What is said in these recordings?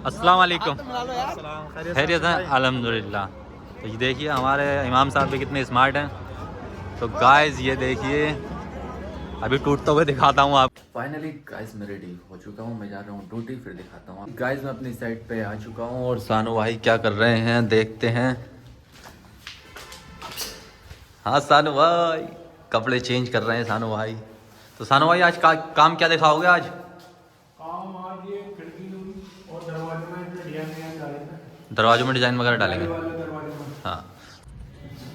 अस्सलाम वालेकुम। खैरियत है? अल्हम्दुलिल्लाह। तो ये देखिए हमारे इमाम साहब भी कितने स्मार्ट हैं। तो गाइस ये देखिए अभी टूटते हुए दिखाता हूँ आप। फाइनली गाइस मैं रेडी हो चुका हूँ, मैं जा रहा हूँ ड्यूटी, फिर दिखाता हूँ गाइस। मैं अपनी साइड पे आ चुका हूँ और सानू भाई क्या कर रहे हैं देखते हैं। हाँ सानू भाई कपड़े चेंज कर रहे हैं सानू भाई। तो सानू भाई आज काम क्या दिखाओगे आज? काम आज ये खिड़की और दरवाजे में डिजाइन डालेंगे। दरवाजों में डिज़ाइन वगैरह डालेंगे। दरवाजे में हाँ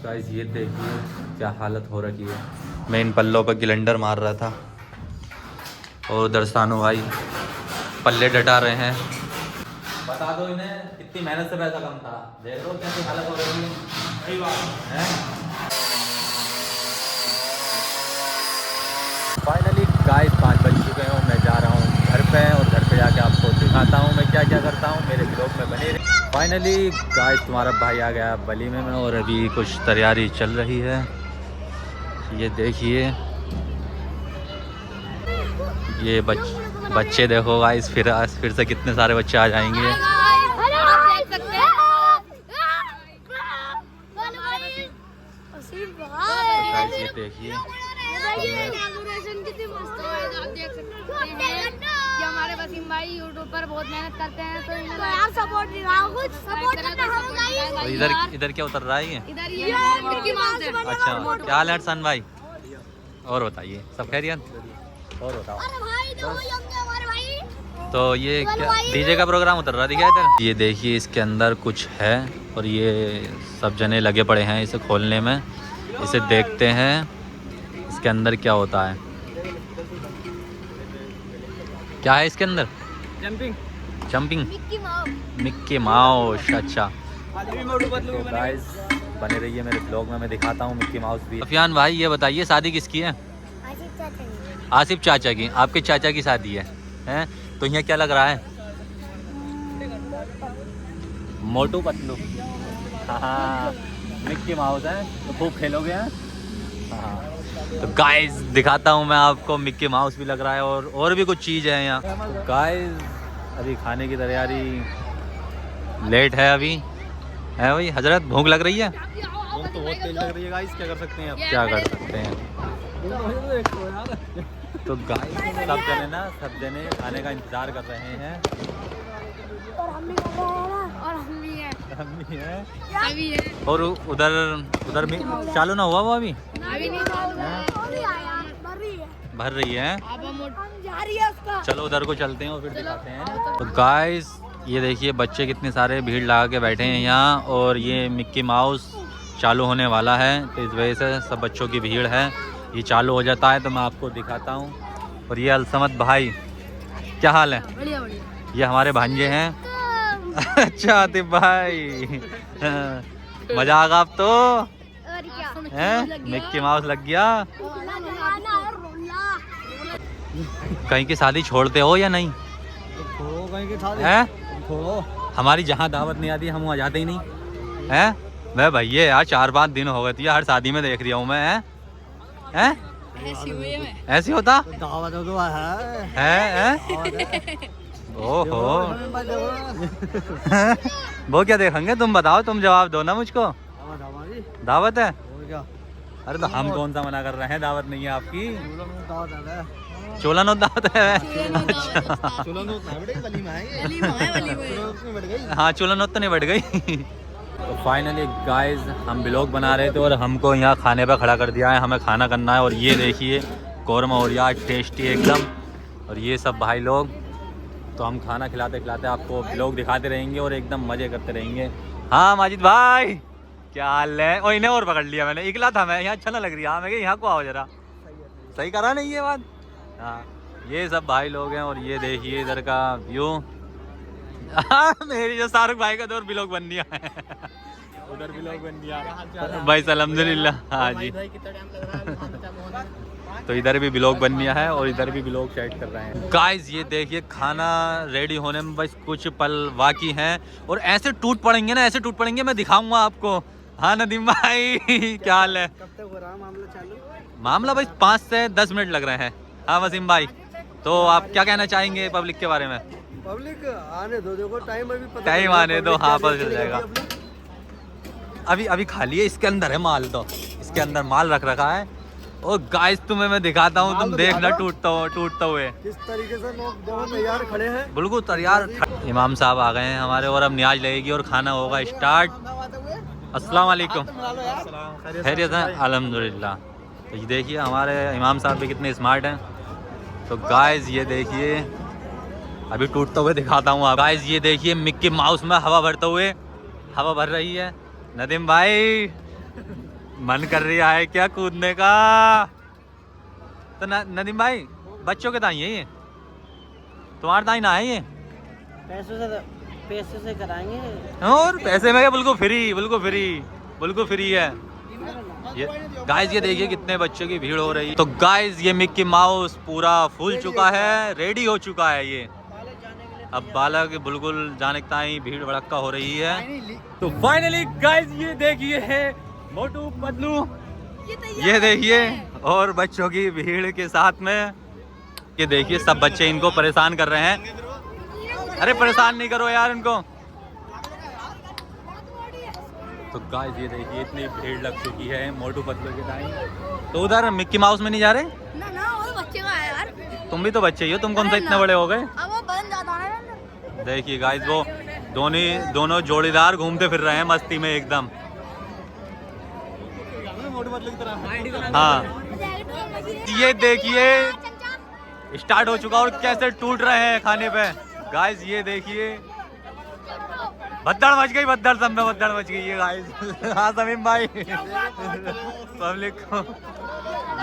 गाइस ये देखिए क्या हालत हो रखी है। मैं इन पल्लों पर गिलेंडर मार रहा था और उधर सानू भाई पल्ले डटा रहे हैं। बता दो इन्हें कितनी मेहनत से पैसा कम था। देख लो कैसी हालत हो रही है। सही बात हैं? फाइनली गाइस 5 बज चुके हैं और मैं जा रहा हूँ घर पे और घर पे जाके आपको दिखाता हूँ मैं क्या क्या करता हूँ। मेरे ब्लॉग में बने रहे। फाइनली गाइस तुम्हारा भाई आ गया वलीमे में और अभी कुछ तैयारी चल रही है। ये देखिए ये बच्चे देखो गाइस फिर से कितने सारे बच्चे आ जाएंगे। गाइस ये देखिए हमारे वसीम भाई यूट्यूब पर बहुत मेहनत करते हैं तो यार सपोर्ट तो इधर क्या उतर रहा है ये? इधर ये मिक्की माउस है। अच्छा क्या हाल है सन भाई? और बताइए सब खैरियत? और बताओ। तो ये क्या डीजे का प्रोग्राम उतर रहा दिखा इधर? ये देखिए इसके अंदर कुछ है और ये सब जने लगे पड़े हैं इसे खोलने में। इसे देखते हैं इसके अंदर क्या होता है। क्या है इसके अंदर? Jumping Mickey mouse. अच्छा तो गाइस बने रहिए मेरे ब्लॉग में, मैं दिखाता हूँ मिक्की माउस भी। अफियान भाई ये बताइए शादी किसकी है? आसिफ चाचा की। आपके चाचा की शादी है हैं? तो यहाँ क्या लग रहा है? मोटू पतलू। हाँ मिक्की माउस है तो खूब खेलोगे हैं। हाँ तो गाइस दिखाता हूँ मैं आपको मिक्की माउस भी लग रहा है और भी कुछ चीज़ है यहाँ। तो गाइस अभी खाने की तैयारी लेट है अभी है भाई। हजरत भूख लग रही है? भूख तो बहुत तेज लग रही है गाइस, क्या कर सकते हैं अब। क्या कर सकते हैं। तो गाइस सब जने खाने का इंतजार कर रहे हैं। और हम भी हैं हम भी हैं अभी है और उधर में चालू ना हुआ वो अभी अभी नहीं चालू है। भर रही है। अब हम जा रही है उसका। चलो उधर को चलते हैं और फिर दिखाते हैं। तो गाइस ये देखिए बच्चे कितने सारे भीड़ लगा के बैठे हैं यहाँ और ये मिक्की माउस चालू होने वाला है तो इस वजह से सब बच्चों की भीड़ है। ये चालू हो जाता है तो मैं आपको दिखाता हूँ। और ये अलसमत भाई क्या हाल है? बढ़िया बढ़िया। ये हमारे भांजे हैं। अच्छा आतिफ भाई मजाक आप तो हैं? मिक्की माउस लग गया। कहीं की शादी छोड़ते हो या नहीं? हैं? हमारी जहाँ दावत नहीं आती हम वहाँ जाते ही नहीं हैं। मैं भैया यार 4-5 दिन हो गए थे हर शादी में देख रहा हूँ मैं। हैं? ऐसी होता है? ओहो वो क्या देखेंगे? तुम बताओ, तुम जवाब दो ना मुझको। दावत है? अरे तो हम कौन सा मना कर रहे हैं? दावत नहीं है आपकी? चोला दावत है। अच्छा हाँ चोला नोत तो नहीं बढ़ गई। तो फाइनली गाइस हम ब्लॉग बना रहे थे और हमको यहाँ खाने पे खड़ा कर दिया है। हमें खाना करना है और ये देखिए कौरमा और यार टेस्टी एकदम। और ये सब भाई लोग तो हम खाना खिलाते खिलाते आपको ब्लॉग दिखाते रहेंगे और एकदम मज़े करते रहेंगे। हाँ माजिद भाई क्या हाल है? और इन्हें और पकड़ लिया मैंने, इकला था मैं यहाँ। अच्छा ना लग रही है मैं यहाँ को आओ जरा। सही करा नहीं ये बात? हाँ ये सब भाई लोग हैं और ये देखिए इधर का व्यू। मेरी जो शाहरुख भाई का दौर ब्लॉग बन दिया है। उधर ब्लॉग बन दिया भाई अल्हम्दुलिल्लाह। हाँ जी तो इधर भी ब्लॉग बन गया है और इधर भी ब्लॉग सेट कर रहे हैं। गाइस ये देखिए खाना रेडी होने में बस कुछ पल बाकी हैं और ऐसे टूट पड़ेंगे ना, ऐसे टूट पड़ेंगे मैं दिखाऊंगा आपको। हाँ नदीम भाई क्या हाल है? कब तक हो रहा मामला चालू? मामला बस 5 से 10 मिनट लग रहे हैं। हाँ वसीम भाई तो आप क्या कहना चाहेंगे पब्लिक के बारे में? पब्लिक आने दो, देखो टाइम अभी पता टाइम नहीं, आने दो, public हाँ क्या पता चल देखेगी जाएगा। अभी। अभी अभी खाली है, इसके अंदर है माल, तो इसके अंदर माल रख रखा है। और गाइस तुम्हें मैं दिखाता हूँ, माल तुम तो देखना दिखा दो। टूटते हुए। किस तरीके से लोग देखो तैयार खड़े हैं। बिल्कुल तैयार। इमाम साहब आ गए हैं हमारे और अब न्याज लगेगी और खाना होगा स्टार्ट। अस्सलाम वालेकुम। खैरियत है? अल्हम्दुलिल्लाह। तो ये देखिए हमारे इमाम साहब भी कितने स्मार्ट हैं। तो गाइस ये देखिए, अभी टूटते हुए दिखाता हूँ आप। गाइस ये देखिए मिक्की माउस में हवा भरते हुए, हवा भर रही है। नदीम भाई मन कर रहा है क्या कूदने का? तो नदीम भाई बच्चों के दाई है ये, तुम्हारे दाई ना है ये? पैसे से कराएंगे। और पैसे में क्या, बिल्कुल फ्री है ये। गाइस ये देखिए कितने बच्चों की भीड़ हो रही है। तो गाइस ये मिक्की माउस पूरा फूल चुका है, रेडी हो चुका है ये। अब बालक बिल्कुल जाने ताई भीड़ भड़का हो रही है। तो फाइनली गाइस ये देखिए है मोटू पतलू, ये देखिए, और बच्चों की भीड़ के साथ में ये देखिए सब बच्चे इनको परेशान कर रहे हैं। अरे परेशान नहीं करो यार इनको। तो गाइस ये देखिए इतनी भीड़ लग चुकी है मोटू पतलू के टाइम। तो उधर मिक्की माउस में नहीं जा रहे? ना वो बच्चे का है यार। तुम भी तो बच्चे ही हो, तुम कौन सा इतने बड़े हो गए? अब वो बन जाता है ना। देखिए गाइस वो दोनों जोड़ीदार घूमते फिर रहे हैं मस्ती में एकदम। हाँ ये देखिए स्टार्ट हो चुका और कैसे टूट रहे हैं खाने पे। गाइस ये देखिए भद्दड़ मच गई, सब में भद्दड़ मच गई है गाइस। हाँ समीम भाई पब्लिक को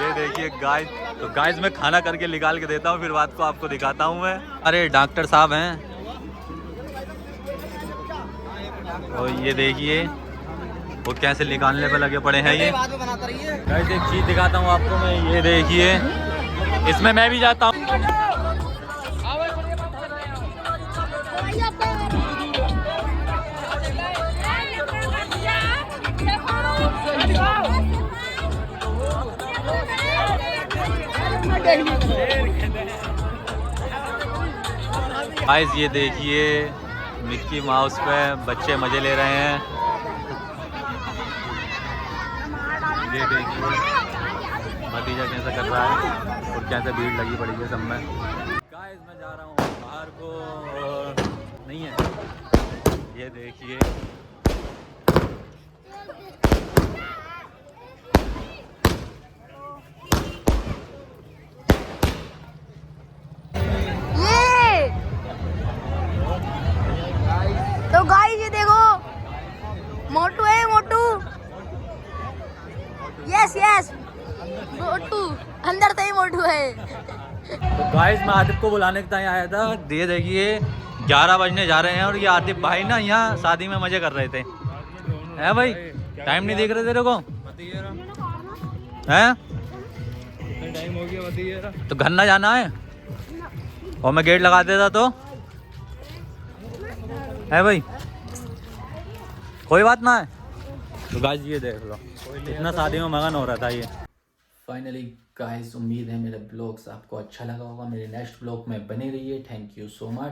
ये देखिए गाइस। तो गाइस मैं खाना करके निकाल के देता हूँ, फिर बात को आपको दिखाता हूँ मैं। अरे डॉक्टर साहब हैं, और ये देखिए वो कैसे निकालने पे लगे पड़े हैं ये। गाइस एक चीज दिखाता हूँ आपको मैं, ये देखिए इसमें मैं भी जाता हूँ। गाइस ये देखिए मिक्की माउस पे बच्चे मजे ले रहे हैं। ये देखिए भतीजा कैसा कर रहा है और कैसे भीड़ लगी पड़ी है सब में। गाइस मैं जा रहा हूँ बाहर को, और नहीं है ये देखिए। तो गाइस ये देखो मोटू है, मोटू। यस मोटू अंदर से ही मोटू है। तो गाइस मैं आतिफ को बुलाने के टाइम आया था। ये देखिए 11 बजने जा रहे हैं और ये आतिफ भाई ना यहाँ शादी में मजे कर रहे थे। है भाई टाइम नहीं देख रहे तेरे को? हैं टाइम हो गया तो घर ना जाना है और मैं गेट लगा देता तो है भाई, कोई बात ना है। तो गाइस ये देख लो इतना शादी में मगन हो रहा था ये। फाइनली गाइस उम्मीद है मेरे ब्लॉग्स आपको अच्छा लगा होगा। मेरे नेक्स्ट ब्लॉग में बने रहिए। Thank you so much.